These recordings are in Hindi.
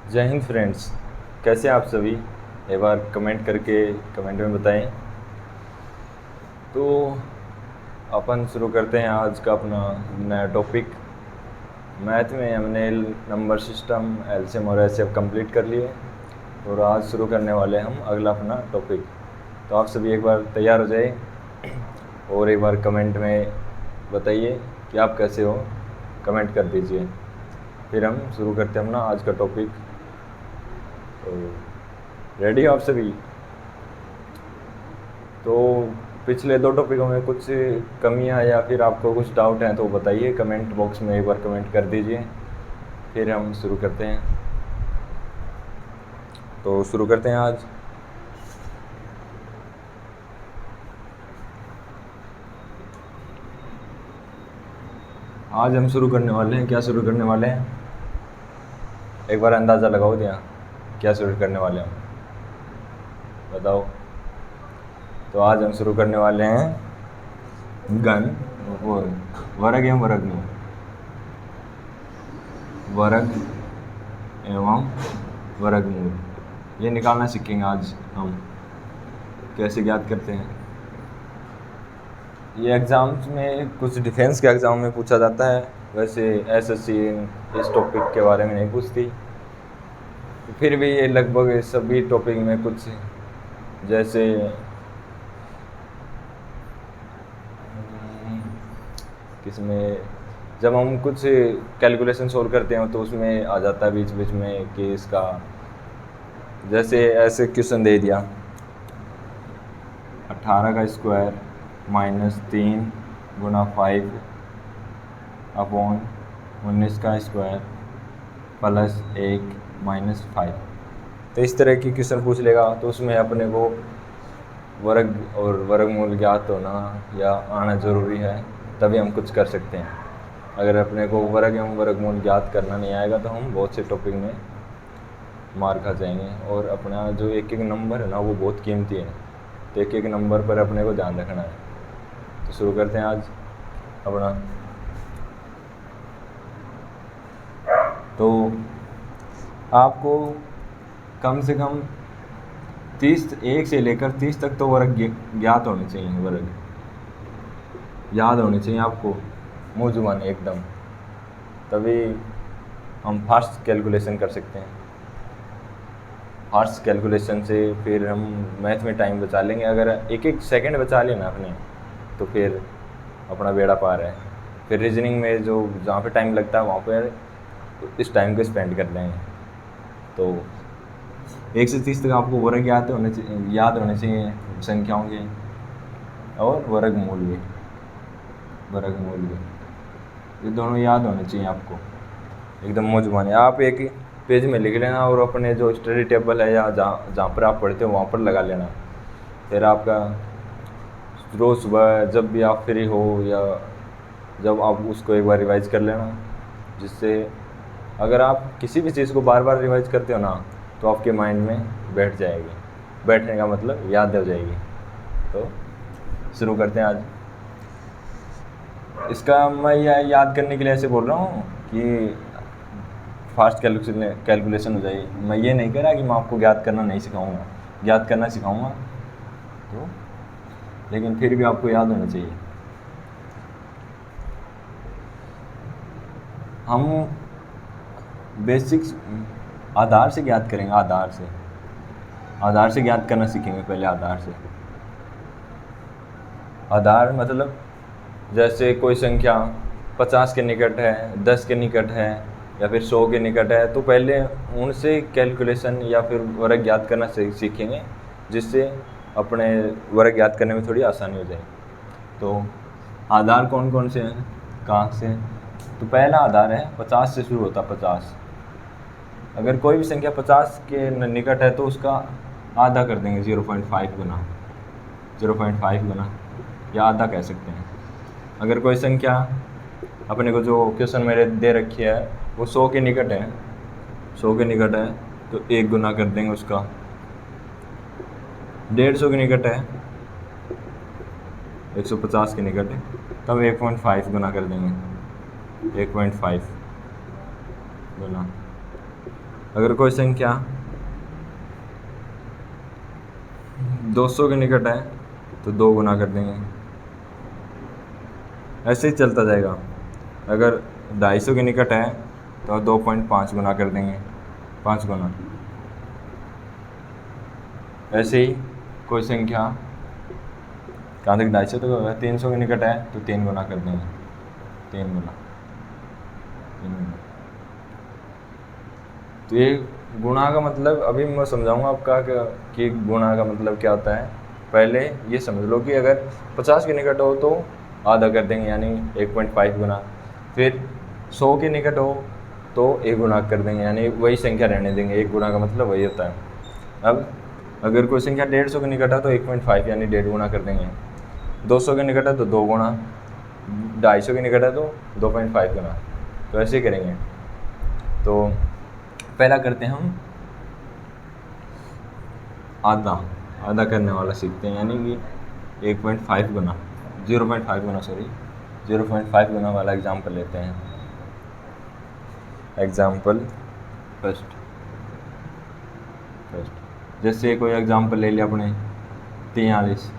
जय हिंद फ्रेंड्स। कैसे आप सभी? एक बार कमेंट करके कमेंट में बताएं। तो अपन शुरू करते हैं आज का अपना नया टॉपिक। मैथ में हमने नंबर सिस्टम, एलसीएम और एचसीएफ कंप्लीट कर लिए और आज शुरू करने वाले हैं हम अगला अपना टॉपिक। तो आप सभी एक बार तैयार हो जाए और एक बार कमेंट में बताइए कि आप कैसे हो, कमेंट कर दीजिए। फिर हम शुरू करते हैं अपना आज का टॉपिक। तो रेडी हो आप सभी? तो पिछले दो टॉपिकों में कुछ कमियां या फिर आपको कुछ डाउट हैं तो बताइए, कमेंट बॉक्स में एक बार कमेंट कर दीजिए। फिर हम शुरू करते हैं। तो शुरू करते हैं आज हम शुरू करने वाले हैं। क्या शुरू करने वाले हैं? एक बार अंदाज़ा लगाओ दिया, क्या शुरू करने वाले हैं हम, बताओ। तो आज हम शुरू करने वाले हैं घन वो वर्ग एवं वर्गमूल, वर्ग एवं वर्गमूल ये निकालना सीखेंगे आज हम। कैसे ज्ञात करते हैं ये एग्ज़ाम्स में, कुछ डिफेंस के एग्ज़ाम में पूछा जाता है। वैसे एसएससी इस टॉपिक के बारे में नहीं पूछती, फिर भी ये लगभग सभी टॉपिक में कुछ, जैसे किसमें जब हम कुछ कैलकुलेशन सोल्व करते हैं तो उसमें आ जाता है बीच बीच में कि इसका, जैसे ऐसे क्वेश्चन दे दिया 18 का स्क्वायर -3 गुना 5 अपॉन 19 का स्क्वायर +1 -5। तो इस तरह की क्वेश्चन पूछ लेगा तो उसमें अपने को वर्ग और वर्गमूल ज्ञात होना या आना ज़रूरी है, तभी हम कुछ कर सकते हैं। अगर अपने को वर्ग एवं वर्गमूल ज्ञात करना नहीं आएगा तो हम बहुत से टॉपिक में मार खा जाएंगे। और अपना जो एक एक नंबर है ना, वो बहुत कीमती है, तो एक एक नंबर पर अपने को ध्यान रखना है। तो शुरू करते हैं आज अपना। तो आपको कम से कम 1 से लेकर 30 तक तो वर्ग ज्ञात होने चाहिए, वर्ग याद होने चाहिए आपको, मुँह जुबान एकदम, तभी हम फास्ट कैलकुलेशन कर सकते हैं। फास्ट कैलकुलेशन से फिर हम मैथ में टाइम बचा लेंगे। अगर एक एक सेकंड बचा लेना अपने, तो फिर अपना बेड़ा पार है। फिर रीजनिंग में जो जहाँ पे टाइम लगता है वहाँ पर इस टाइम को स्पेंड कर लेंगे। तो 1 से 30 तक आपको वर्ग याद होने चाहिए संख्याओं के, और वर्गमूल भी ये दोनों याद होने चाहिए आपको एकदम मौजूद। आप एक पेज में लिख लेना और अपने जो स्टडी टेबल है या जहाँ पर आप पढ़ते हो वहाँ पर लगा लेना। फिर आपका रोज़ सुबह जब भी आप फ्री हो या जब आप उसको एक बार रिवाइज कर लेना, जिससे अगर आप किसी भी चीज़ को बार बार रिवाइज करते हो ना तो आपके माइंड में बैठ जाएगी। बैठने का मतलब याद हो जाएगी। तो शुरू करते हैं आज। इसका मैं यह याद करने के लिए ऐसे बोल रहा हूँ कि फास्ट कैलकुलेशन हो जाएगी। मैं ये नहीं कह रहा कि मैं आपको ज्ञात करना नहीं सिखाऊंगा, ज्ञात करना सिखाऊंगा, तो लेकिन फिर भी आपको याद होना चाहिए। हम बेसिक्स आधार से ज्ञात करेंगे, आधार से ज्ञात करना सीखेंगे पहले। आधार मतलब जैसे कोई संख्या 50 के निकट है, 10 के निकट है या फिर 100 के निकट है, तो पहले उनसे कैलकुलेशन या फिर वर्ग ज्ञात करना सीखेंगे, जिससे अपने वर्ग ज्ञात करने में थोड़ी आसानी हो जाए। तो आधार कौन कौन से हैं, कहाँ से? तो पहला आधार है 50 से शुरू होता, 50। अगर कोई भी संख्या 50 के निकट है तो उसका आधा कर देंगे, 0.5 गुना या आधा कह सकते हैं। अगर कोई संख्या अपने को जो क्वेश्चन मेरे दे रखी है वो 100 के निकट है, तो 1 गुना कर देंगे उसका। 150 के निकट है, 150 के निकट है, तब 1.5 गुना कर देंगे, 1.5 गुना। अगर कोई संख्या 200 के निकट है तो 2 गुना कर देंगे, ऐसे ही चलता जाएगा। अगर 250 के निकट है तो 2.5 गुना कर देंगे, 5 गुना। ऐसे ही कोई संख्या कहाँ तक 250 तक होगा, 300 के निकट है तो 3 गुना कर देंगे, 3 गुना। तो ये गुणा का मतलब अभी मैं समझाऊंगा आपका कि गुणा का मतलब क्या होता है। पहले ये समझ लो कि अगर 50 के निकट हो तो आधा कर देंगे यानी 1.5 गुना, फिर 100 के निकट हो तो 1 गुना कर देंगे यानी वही संख्या रहने देंगे। 1 गुना का मतलब वही होता है। अब अगर कोई संख्या 150 के निकट है तो 1.5 यानी 1.5 गुना कर देंगे, 200 के निकट है तो 2 गुना, 250 के निकट है तो 2.5 गुना। तो ऐसे करेंगे। तो पहला करते हैं हम आधा करने वाला सीखते हैं, यानी कि 1.5 गुना 0.5 गुना 0.5 गुना वाला एग्जाम्पल लेते हैं। एग्जाम्पल फर्स्ट जैसे कोई एग्जाम्पल ले लिया अपने 43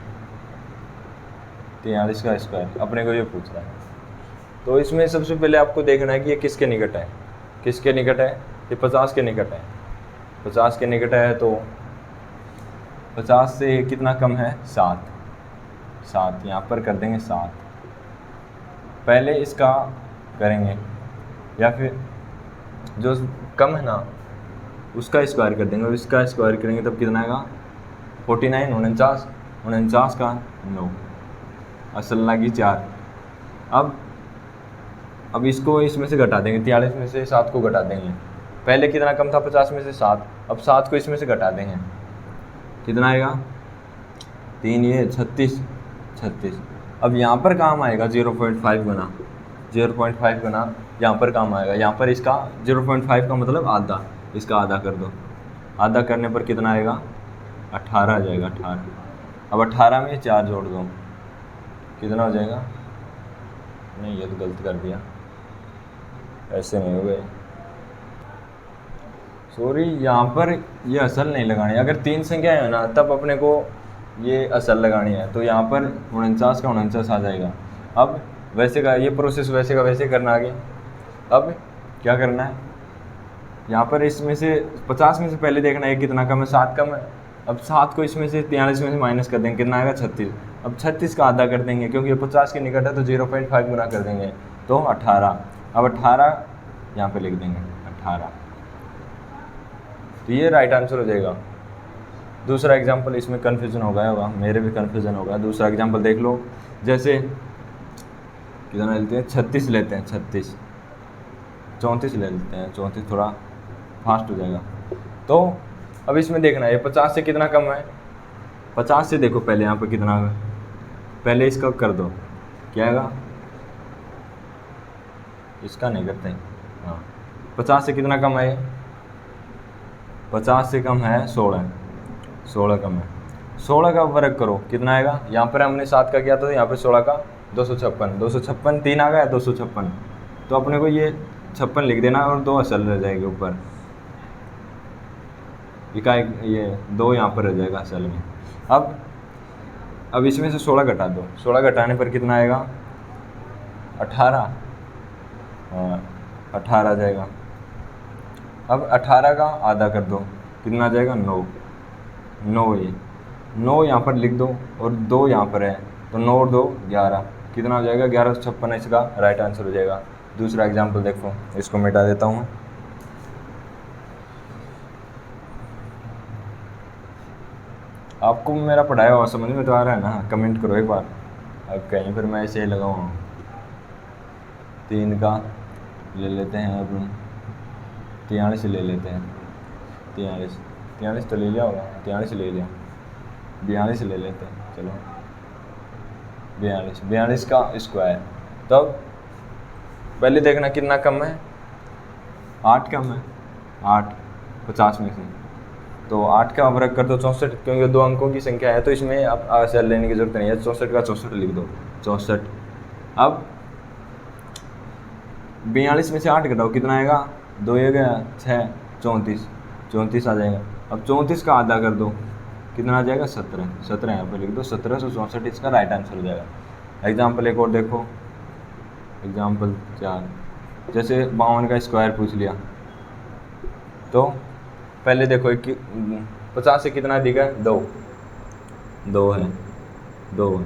का स्क्वायर, अपने को ये पूछ रहा है। तो इसमें सबसे पहले आपको देखना है कि ये किसके निकट है। किसके निकट है? ये 50 के निकट है। 50 के निकट है तो 50 से कितना कम है? 7 यहाँ पर कर देंगे 7। पहले इसका करेंगे या फिर जो कम है ना उसका स्क्वायर कर देंगे, और इसका स्क्वायर करेंगे तब कितना आएगा? 49 49 का 9 असल लगी 4। अब इसको इसमें से घटा देंगे, 43 में से 7 को घटा देंगे। पहले कितना कम था? 50 में से 7। अब 7 को इसमें से घटा देंगे, कितना आएगा? 3 ये 36। अब यहाँ पर काम आएगा 0.5 गुना, 0.5 गुना यहाँ पर काम आएगा। यहाँ पर इसका 0.5 का मतलब आधा, इसका आधा कर दो। आधा करने पर कितना आएगा? 18 आ जाएगा, 18। अब 18 में 4 जोड़ दो, कितना हो जाएगा? नहीं, ये तो गलत कर दिया, ऐसे नहीं हो गए, सॉरी। यहाँ पर ये असल नहीं लगानी। अगर 3 संख्याएं है ना तब अपने को ये असल लगानी है, तो यहाँ पर 49 का 49 आ जाएगा। अब वैसे का ये प्रोसेस वैसे का वैसे करना आगे। अब क्या करना है? यहाँ पर इसमें से 50 में से पहले देखना है कितना कम है? 7 कम है। अब 7 को इसमें से 43 में से माइनस कर देंगे, कितना आएगा? 36। अब 36 का आधा कर देंगे क्योंकि ये 50 के निकट है तो 0.5 गुना कर देंगे तो 18। अब 18 यहाँ पे लिख देंगे, 18। तो ये राइट आंसर हो जाएगा। दूसरा एग्जाम्पल, इसमें कन्फ्यूज़न हो गया होगा, मेरे भी कन्फ्यूज़न होगा। दूसरा एग्जाम्पल देख लो। जैसे कितना लेते हैं? 36 लेते हैं, 36। 34 ले लेते हैं, 34 थोड़ा फास्ट हो जाएगा। तो अब इसमें देखना है ये 50 से कितना कम है? 50 से देखो पहले यहाँ पर कितना है, पहले इसका कर दो, क्या आएगा? इसका नहीं करते हैं, हाँ। 50 से कितना कम है? 50 से कम है 16 कम है। 16 का वर्ग करो, कितना आएगा? यहाँ पर हमने 7 का किया तो यहाँ पर 16 का 256 3 आ गया 256। तो अपने को ये 56 लिख देना और 2 असल रह जाएगी ऊपर, ये 2 यहाँ पर रह जाएगा असल में। अब इसमें से 16 घटा दो, 16 घटाने पर कितना आएगा? 18। 18 आ जाएगा। अब 18 का आधा कर दो, कितना आ जाएगा? 9 ये 9 यहाँ पर लिख दो और 2 यहाँ पर है तो 9 और 2 11, कितना हो जाएगा? 1156 इसका राइट आंसर हो जाएगा। दूसरा एग्जाम्पल देखो, इसको मिटा देता हूँ। आपको मेरा पढ़ाया हुआ समझ में तो आ रहा है ना? कमेंट करो एक बार। अब कहीं पर मैं ऐसे ही लगाऊँ। 3 का ले लेते हैं, अब 43 ले लेते हैं। 43 तो ले लिया होगा, 43 ले लिया, 42 ले लेते हैं। चलो 42 का स्क्वायर। तब पहले देखना कितना कम है? 8 कम है, 8 50 में से। तो 8 का वर्ग कर दो 64, क्योंकि 2 अंकों की संख्या है तो इसमें अब असल लेने की जरूरत नहीं है। 64 का 64 लिख दो, 64। अब 42 में से 8 घटाओ, कितना आएगा? 2 ये गया 6, 34, 34 आ जाएगा। अब 34 का आधा कर दो, कितना आ जाएगा 17, 17 यहाँ पर लिख दो, 1764 इसका राइट आंसर हो जाएगा। एग्जाम्पल एक और देखो, एग्जाम्पल 4, जैसे 52 का स्क्वायर पूछ लिया, तो पहले देखो 50 से कितना दिखा है, 2 है, 2 है।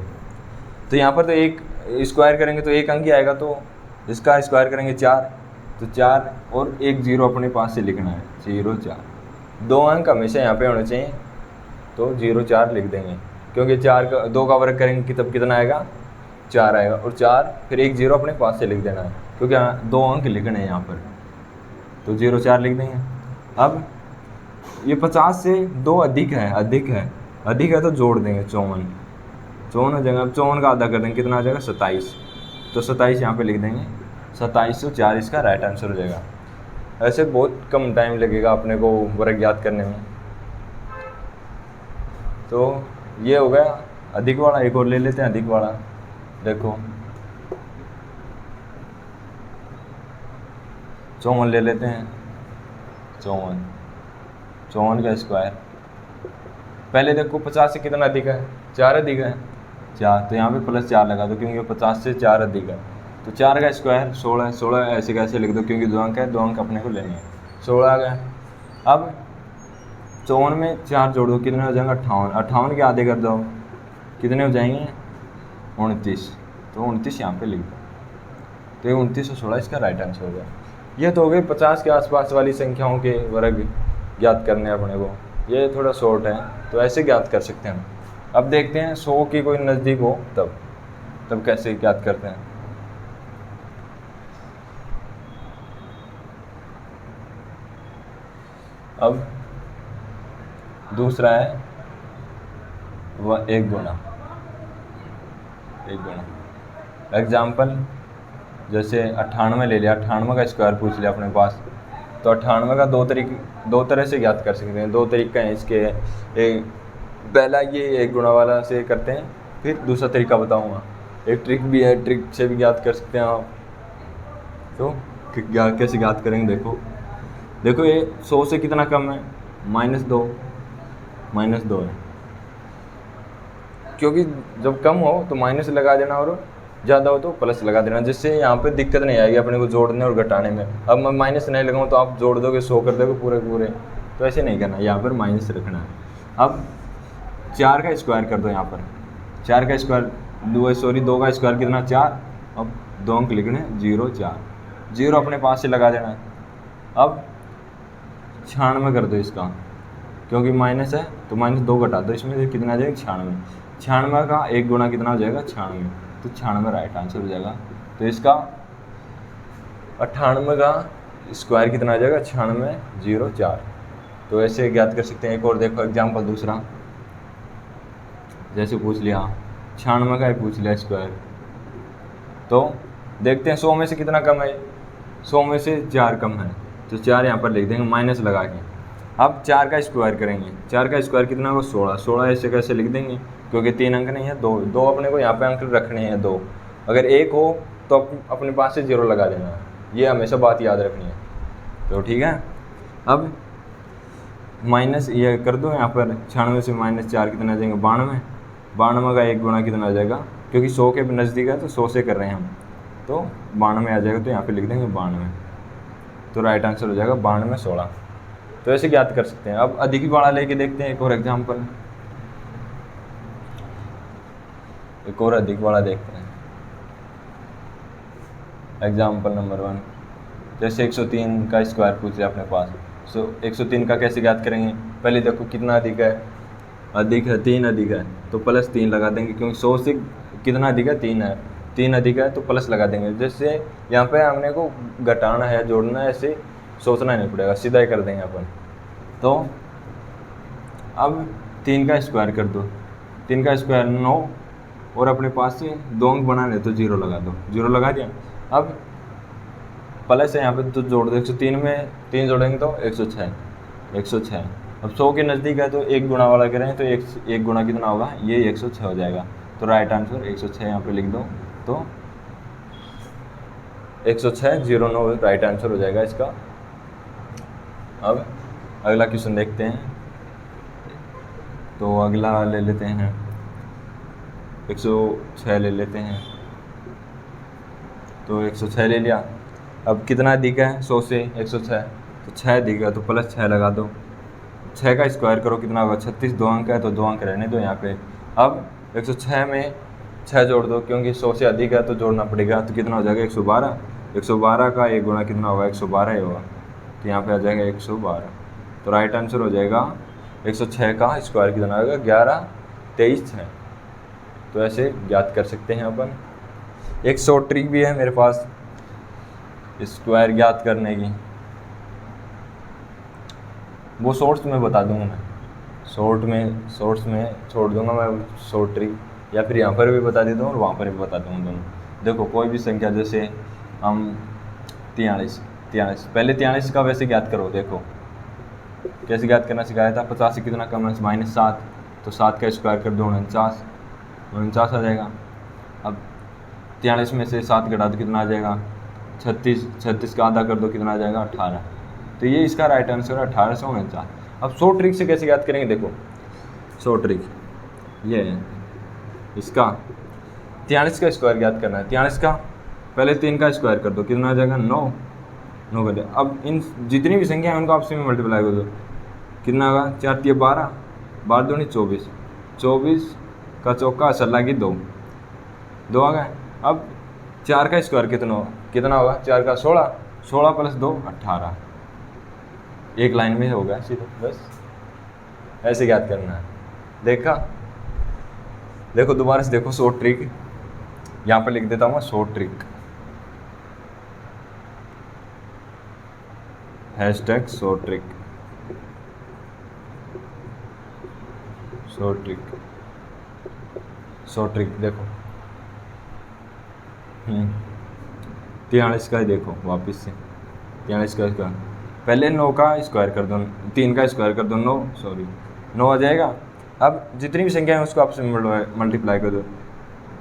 तो यहाँ पर तो एक स्क्वायर करेंगे तो एक अंक ही आएगा, तो इसका स्क्वायर करेंगे 4, तो 4 और एक 0 अपने पास से लिखना है, 0 4, 2 अंक हमेशा यहाँ पे होने चाहिए, तो 0 4 लिख देंगे, क्योंकि 2 का वर्ग करेंगे तब कितना आएगा, 4 आएगा, और 4 फिर एक 0 अपने पास से लिख देना है, क्योंकि 2 अंक लिखने हैं यहाँ पर, तो 0 4 लिख देंगे। अब ये 50 से 2 अधिक है तो जोड़ देंगे 54 हो जाएगा। अब 54 का आधा कर देंगे, कितना आ जाएगा 27, तो 27 यहाँ पे लिख देंगे, 2704 इसका राइट आंसर हो जाएगा। ऐसे बहुत कम टाइम लगेगा अपने को वर्ग याद करने में। तो ये हो गया अधिक वाला। एक और ले लेते हैं अधिक वाला, देखो 54 ले लेते हैं, 54 का स्क्वायर। पहले देखो 50 से कितना अधिक है, 4 अधिक है, 4, तो यहाँ पे +4 लगा दो, क्योंकि 50 से 4 अधिक है, तो 4 का स्क्वायर 16, 16 ऐसे कैसे लिख दो, क्योंकि 2 अंक है, 2 अंक अपने को लेने हैं, 16 आ गया। अब 54 में 4 जोड़ दो, कितने हो जाएंगे 58, 58 के आधे कर दो, कितने हो जाएंगे 29, तो 29 यहाँ पे लिख दो, तो ये 29 और 16 इसका राइट आंसर हो गया। ये तो हो गई 50 के आसपास वाली संख्याओं के वर्ग ज्ञात करने अपने को, ये थोड़ा शॉर्ट है, तो ऐसे ज्ञात कर सकते हैं। अब देखते हैं 100 की कोई नज़दीक हो तब कैसे ज्ञात करते हैं। अब दूसरा है वह 1 गुना। एग्जाम्पल जैसे 98 ले लिया, 98 का स्क्वायर पूछ लिया अपने पास, तो 98 का दो तरह से ज्ञात कर सकते हैं, 2 तरीका है इसके। एक पहला ये 1 गुना वाला से करते हैं, फिर दूसरा तरीका बताऊंगा। एक ट्रिक भी है, ट्रिक से भी ज्ञात कर सकते हैं आप। तो कैसे ज्ञात करेंगे, देखो ये 100 से कितना कम है, -2 है, क्योंकि जब कम हो तो माइनस लगा देना और ज़्यादा हो तो प्लस लगा देना, जिससे यहाँ पे दिक्कत नहीं आएगी अपने को जोड़ने और घटाने में। अब मैं माइनस नहीं लगाऊँ तो आप जोड़ दोगे 100 कर दोगे पूरे, तो ऐसे नहीं करना, यहाँ पर माइनस रखना है। अब 4 का स्क्वायर कर दो, यहाँ पर 4 का स्क्वायर 2 का स्क्वायर कितना 4, अब 2 अंक लिखने 0 4, 0 अपने पास से लगा देना है। अब 96 कर दो इसका, क्योंकि माइनस है तो -2 घटा दो, इसमें से कितना आ जाएगा 96, 96 का 1 गुना कितना हो जाएगा 96, तो 96 राइट आंसर हो जाएगा। तो इसका 98 का स्क्वायर कितना आ जाएगा 96 0 4, तो ऐसे ज्ञात कर सकते हैं। एक और देखो एग्जाम्पल दूसरा, जैसे पूछ लिया 96 का ही पूछ लिया स्क्वायर, तो देखते हैं 100 में से कितना कम है, 100 में से 4 कम है, तो 4 यहाँ पर लिख देंगे माइनस लगा के। अब 4 का स्क्वायर करेंगे, 4 का स्क्वायर कितना होगा 16, 16 ऐसे कैसे लिख देंगे, क्योंकि 3 अंक नहीं है, 2 अपने को यहाँ पे अंक रखने हैं 2, अगर 1 हो तो अपने पास से 0 लगा देना है, ये हमेशा बात याद रखनी है। तो ठीक है, अब माइनस ये कर दो यहाँ पर, 96 से -4 कितना आ जाएंगे 92, 92 का 1 गुना कितना आ जाएगा, क्योंकि 100 के नज़दीक है तो 100 से कर रहे हैं हम, तो 92 आ जाएगा, तो यहाँ पे लिख देंगे 92, तो राइट आंसर हो जाएगा 92 16। तो ऐसे ज्ञात कर सकते हैं। अब अधिक वाला लेके देखते हैं एक और एग्जाम्पल, एक और अधिक वाला देखते हैं। एग्जाम्पल नंबर 1, जैसे 103 का स्क्वायर पूछ लिया अपने पास, 103 का कैसे ज्ञात करेंगे, पहले देखो कितना अधिक है, 3 अधिक है, तो +3 लगा देंगे, क्योंकि 100 से कितना अधिक है 3 है, 3 अधिक है तो प्लस लगा देंगे, जैसे यहाँ पे हमने को घटाना है जोड़ना है, ऐसे सोचना नहीं पड़ेगा, सीधा ही कर देंगे अपन। तो अब 3 का स्क्वायर कर दो, 3 का स्क्वायर 9, और अपने पास से 2 अंक बनाने तो 0 लगा दो, 0 लगा दिया। अब प्लस है यहाँ पे तो जोड़ दो, 103 में 3 जोड़ेंगे तो 106, 106। अब 100 के नज़दीक है तो 1 गुना वाला करें तो 1 गुना कितना होगा, ये 106 हो जाएगा, तो राइट आंसर 106 यहाँ पे लिख दो, तो 106 09 राइट आंसर हो जाएगा इसका। अब अगला क्वेश्चन देखते हैं। तो अगला ले लेते हैं 106 ले लेते हैं। तो 106 ले लिया। अब कितना दिखा है 100 से 106, तो 6 दिखा तो प्लस 6 लगा दो। 6 का स्क्वायर करो कितना होगा 36, 2 अंक है तो 2 अंक रहने दो यहाँ पे। अब 106 में 6 जोड़ दो, क्योंकि 100 से अधिक है तो जोड़ना पड़ेगा। तो कितना हो जाएगा 112। 112 का एक गुना कितना होगा 112 ही होगा, तो यहाँ पे आ जाएगा 112। तो राइट आंसर हो जाएगा 106 का स्क्वायर कितना होगा 11, 23, 6। तो ऐसे ज्ञात कर सकते हैं अपन। एक शॉर्ट ट्रिक भी है मेरे पास स्क्वायर ज्ञात करने की, वो शॉर्ट्स में बता दूंगा मैं। शॉर्ट्स में छोड़ दूंगा मैं शॉर्ट ट्रिक, या फिर यहाँ पर भी बता देता हूँ और वहाँ पर भी बता दूँगा दोनों। देखो कोई भी संख्या, जैसे हम 43, पहले 43 का वैसे ज्ञात करो। देखो कैसे ज्ञात करना सिखाया था। 50 से कितना कम है -7, तो 7 का स्क्वायर कर दो 49 आ जाएगा। अब 43 में से 7 घटा दो कितना आ जाएगा 36 का आधा कर दो कितना आ जाएगा 18। तो ये इसका राइट आंसर है 1849। अब शॉर्ट ट्रिक से कैसे याद करेंगे, देखो शॉर्ट ट्रिक ये है। इसका 43 का स्क्वायर याद करना है। 43 का पहले 3 का स्क्वायर कर दो कितना आ जाएगा 9 कर दो। अब इन जितनी भी संख्या है उनको आपस में मल्टीप्लाई कर दो कितना होगा 4 × 12, 12 दूनी 24, 24 का चौका सल्ला की 2 आ गए। अब 4 का स्क्वायर कितना होगा 4 का 16, 16 + 2 18। एक लाइन में होगा सीधे, बस ऐसे याद करना है। देखो दोबारा से देखो शॉर्ट ट्रिक, यहाँ पर लिख देता हूँ short trick, hashtag short trick, short trick देखो 43 का ही देखो वापस से 43 का स्क्वायर, पहले 9 का स्क्वायर कर दो, 3 का स्क्वायर कर दो 9 आ जाएगा। अब जितनी भी संख्या है उसको आपसे मल्टीप्लाई कर दो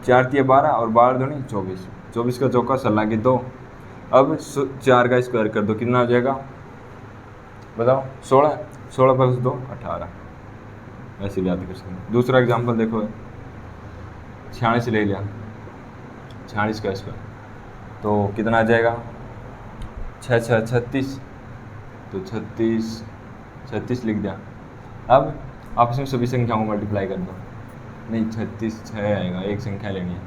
4 × 12 और 12 दूनी 24, 24 का चौका सल्ला की 2। अब 4 का स्क्वायर कर दो कितना आ जाएगा बताओ 16, 16 + 2 18। ऐसे याद कर सकते हैं। दूसरा एग्जाम्पल देखो 46 ले लिया, 46 का स्क्वायर तो कितना आ जाएगा 6 × 6 = 36, तो 36 लिख दिया। अब आपस में सभी संख्याओं को मल्टीप्लाई कर दो, नहीं 36 6 आएगा, एक संख्या लेनी है।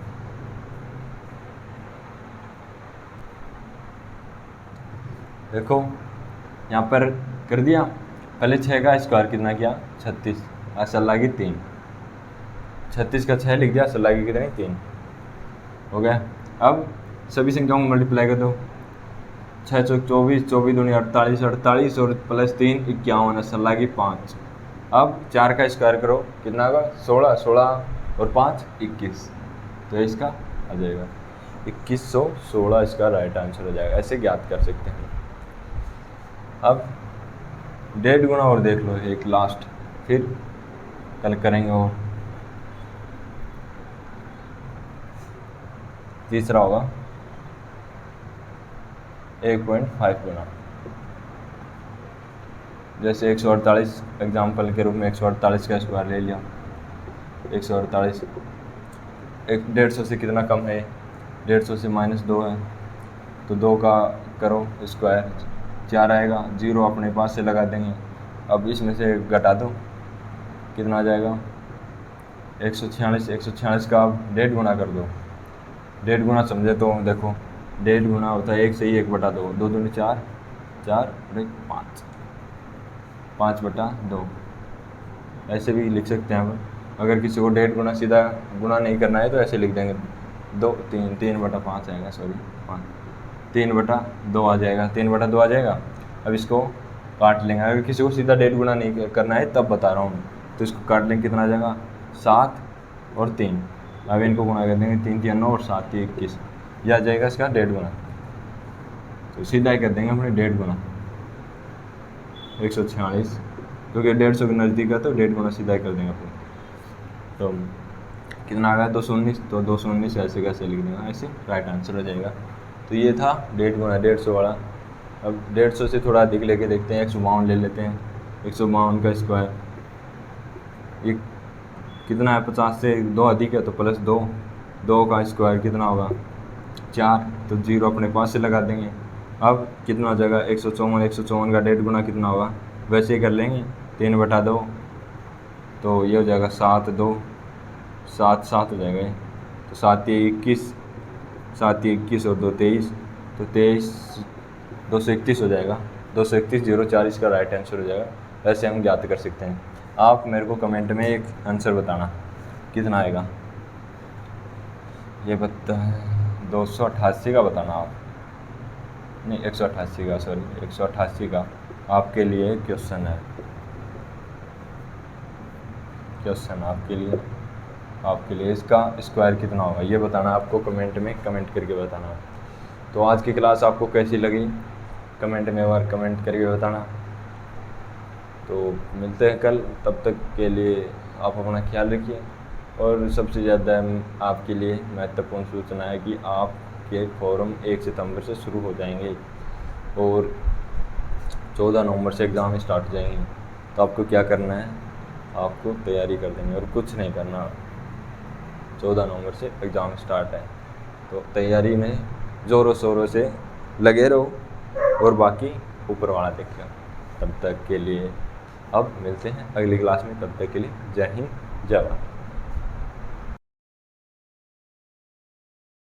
देखो यहाँ पर कर दिया, पहले 6 का स्क्वायर कितना किया 36 और सल्ला की 3, 36 का 6 लिख दिया, सल्ला की कितनी 3 हो गया। अब सभी संख्याओं को मल्टीप्लाई कर दो 6 × 4 = 24, 24 दूनी 48, 48 और +3 51 सल्ला की 5। अब 4 का स्क्वायर करो कितना होगा 16, 16 और 5 21, तो इसका आ जाएगा 2116 इसका राइट आंसर हो जाएगा। ऐसे ज्ञात कर सकते हैं। अब 1.5 गुना और देख लो, एक लास्ट, फिर कल करेंगे। और तीसरा होगा 1.5 गुना। जैसे 148 एग्जाम्पल के रूप में 148 का स्क्वायर ले लिया। 148 150 से कितना कम है 150 से -2 है, तो 2 का करो स्क्वायर 4 आएगा, 0 अपने पास से लगा देंगे। अब इसमें से घटा दो कितना आ जाएगा 146 का आप 1.5 गुना कर दो। 1.5 गुना समझे तो देखो 1.5 गुना होता है 1 से ही 1 बटा 2, 2 दूनी 4, 4 और 1 5, 5/2 ऐसे भी लिख सकते हैं। अगर किसी को 1.5 गुना सीधा गुना नहीं करना है तो ऐसे लिख देंगे 3/5 आएगा, सॉरी 3/2 आ जाएगा, 3/2 आ जाएगा। अब इसको काट लेंगे। अगर किसी को सीधा 1.5 गुना नहीं करना है तब बता रहा हूँ, तो इसको काट लेंगे कितना आ जाएगा 7 और 3। अब इनको गुना कर देंगे 3 × 3 = 9 और 7 × 3 = 21, यह आ जाएगा इसका 1.5 गुना। तो सीधा ही कर देंगे अपने 1.5 गुना 146, क्योंकि 150 के नज़दीक है तो 1.5 गुना सीधा ही कर देंगे अपने। तो कितना आ गया 219, तो 219 ऐसे कैसे लिख देंगे, ऐसे राइट आंसर हो जाएगा। तो ये था 1.5 गुना 150 वाला। अब 150 से थोड़ा अधिक लेके देखते हैं, 152 ले लेते हैं। 152 का स्क्वायर ये कितना है, 50 से 2 अधिक है तो प्लस 2, 2 का स्क्वायर कितना होगा 4, तो 0 अपने पास से लगा देंगे। अब कितना हो जाएगा 154, 154 का 1.5 गुना कितना होगा, वैसे ही कर लेंगे 3/2, तो ये हो जाएगा 7, 2 7 7 हो जाएगा ये, तो 7 ये 21, 7 ये 21 और 2 23, तो 23 231 हो जाएगा। 231 0 4 इसका राइट आंसर हो जाएगा। वैसे हम ज्ञात कर सकते हैं। आप मेरे को कमेंट में एक आंसर बताना कितना आएगा। ये बता 288 का बताना आप, नहीं 188 का, सॉरी 188 का आपके लिए क्वेश्चन है। क्वेश्चन आपके लिए इसका स्क्वायर कितना होगा ये बताना, आपको कमेंट में कमेंट करके बताना। तो आज की क्लास आपको कैसी लगी कमेंट में और कमेंट करके बताना। तो मिलते हैं कल, तब तक के लिए आप अपना ख्याल रखिए। और सबसे ज़्यादा आपके लिए महत्वपूर्ण सूचना है कि आपके फॉर्म 1 सितंबर से शुरू हो जाएंगे और 14 नवंबर से एग्ज़ाम स्टार्ट हो जाएंगे। तो आपको क्या करना है, आपको तैयारी कर देनी और कुछ नहीं करना। 14 नवंबर से एग्ज़ाम स्टार्ट है, तो तैयारी में ज़ोरों शोरों से लगे रहो और बाकी ऊपर वाला देखेगा। तब तक के लिए अब मिलते हैं अगली क्लास में, तब तक के लिए जय हिंद जय भारत।